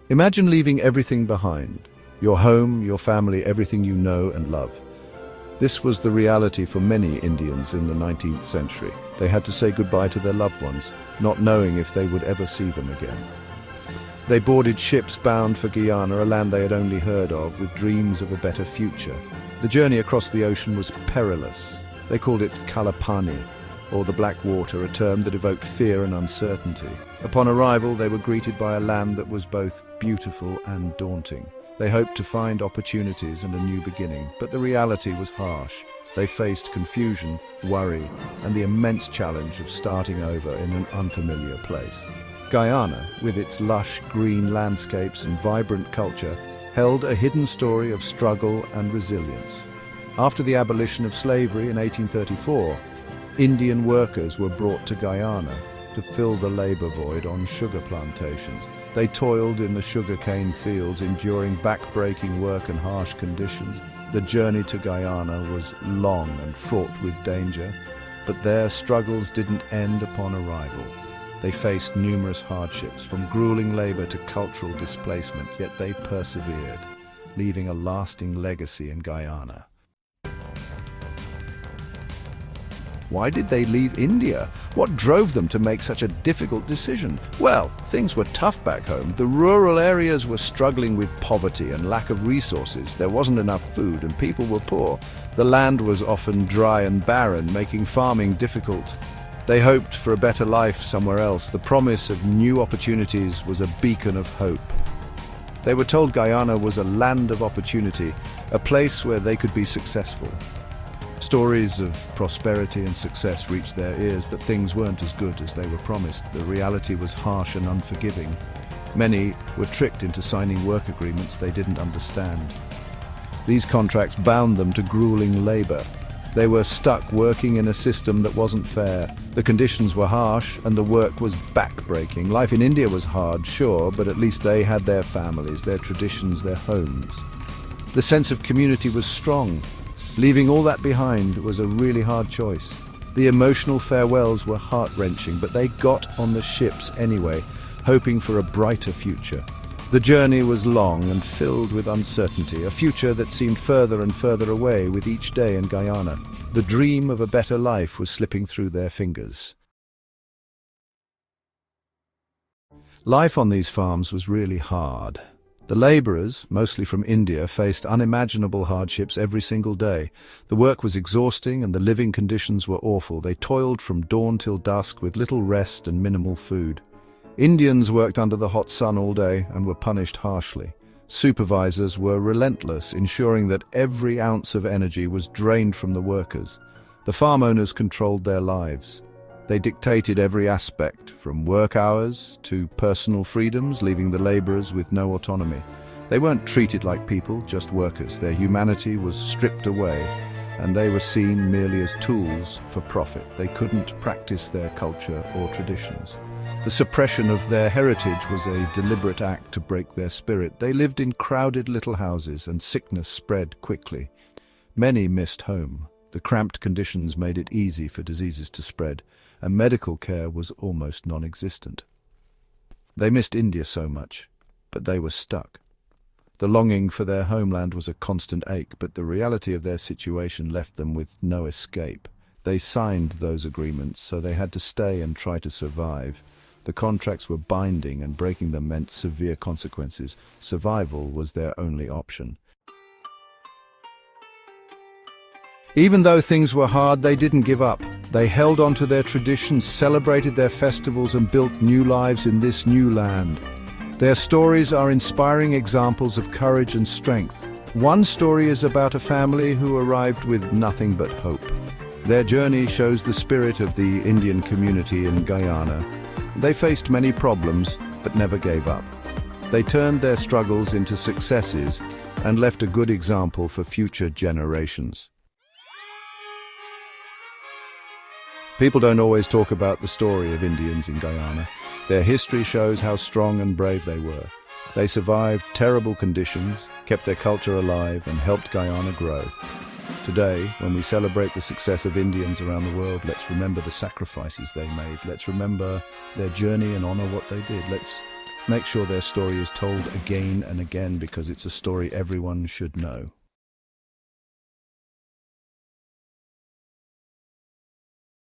Imagine leaving everything behind. Your home, your family, everything you know and love. This was the reality for many Indians in the 19th century. They had to say goodbye to their loved ones, not knowing if they would ever see them again. They boarded ships bound for Guyana, a land they had only heard of, with dreams of a better future. The journey across the ocean was perilous. They called it Kalapani, or the Black Water, a term that evoked fear and uncertainty. Upon arrival, they were greeted by a land that was both beautiful and daunting. They hoped to find opportunities and a new beginning, but the reality was harsh. They faced confusion, worry, and the immense challenge of starting over in an unfamiliar place. Guyana, with its lush green landscapes and vibrant culture, held a hidden story of struggle and resilience. After the abolition of slavery in 1834, Indian workers were brought to Guyana to fill the labor void on sugar plantations. They toiled in the sugarcane fields, enduring back-breaking work and harsh conditions. The journey to Guyana was long and fraught with danger, but their struggles didn't end upon arrival. They faced numerous hardships, from grueling labor to cultural displacement, yet they persevered, leaving a lasting legacy in Guyana. Why did they leave India? What drove them to make such a difficult decision? Well, things were tough back home. The rural areas were struggling with poverty and lack of resources. There wasn't enough food and people were poor. The land was often dry and barren, making farming difficult. They hoped for a better life somewhere else. The promise of new opportunities was a beacon of hope. They were told Guyana was a land of opportunity, a place where they could be successful. Stories of prosperity and success reached their ears, but things weren't as good as they were promised. The reality was harsh and unforgiving. Many were tricked into signing work agreements they didn't understand. These contracts bound them to grueling labor. They were stuck working in a system that wasn't fair. The conditions were harsh and the work was backbreaking. Life in India was hard, sure, but at least they had their families, their traditions, their homes. The sense of community was strong. Leaving all that behind was a really hard choice. The emotional farewells were heart-wrenching, but they got on the ships anyway, hoping for a brighter future. The journey was long and filled with uncertainty, a future that seemed further and further away with each day in Guyana. The dream of a better life was slipping through their fingers. Life on these farms was really hard. The laborers, mostly from India, faced unimaginable hardships every single day. The work was exhausting and the living conditions were awful. They toiled from dawn till dusk with little rest and minimal food. Indians worked under the hot sun all day and were punished harshly. Supervisors were relentless, ensuring that every ounce of energy was drained from the workers. The farm owners controlled their lives. They dictated every aspect, from work hours to personal freedoms, leaving the laborers with no autonomy. They weren't treated like people, just workers. Their humanity was stripped away, and they were seen merely as tools for profit. They couldn't practice their culture or traditions. The suppression of their heritage was a deliberate act to break their spirit. They lived in crowded little houses, and sickness spread quickly. Many missed home. The cramped conditions made it easy for diseases to spread, and medical care was almost non-existent. They missed India so much, but they were stuck. The longing for their homeland was a constant ache, but the reality of their situation left them with no escape. They signed those agreements, so they had to stay and try to survive. The contracts were binding, and breaking them meant severe consequences. Survival was their only option. Even though things were hard, they didn't give up. They held on to their traditions, celebrated their festivals, and built new lives in this new land. Their stories are inspiring examples of courage and strength. One story is about a family who arrived with nothing but hope. Their journey shows the spirit of the Indian community in Guyana. They faced many problems, but never gave up. They turned their struggles into successes and left a good example for future generations. People don't always talk about the story of Indians in Guyana. Their history shows how strong and brave they were. They survived terrible conditions, kept their culture alive, and helped Guyana grow. Today, when we celebrate the success of Indians around the world, let's remember the sacrifices they made. Let's remember their journey and honor what they did. Let's make sure their story is told again and again because it's a story everyone should know.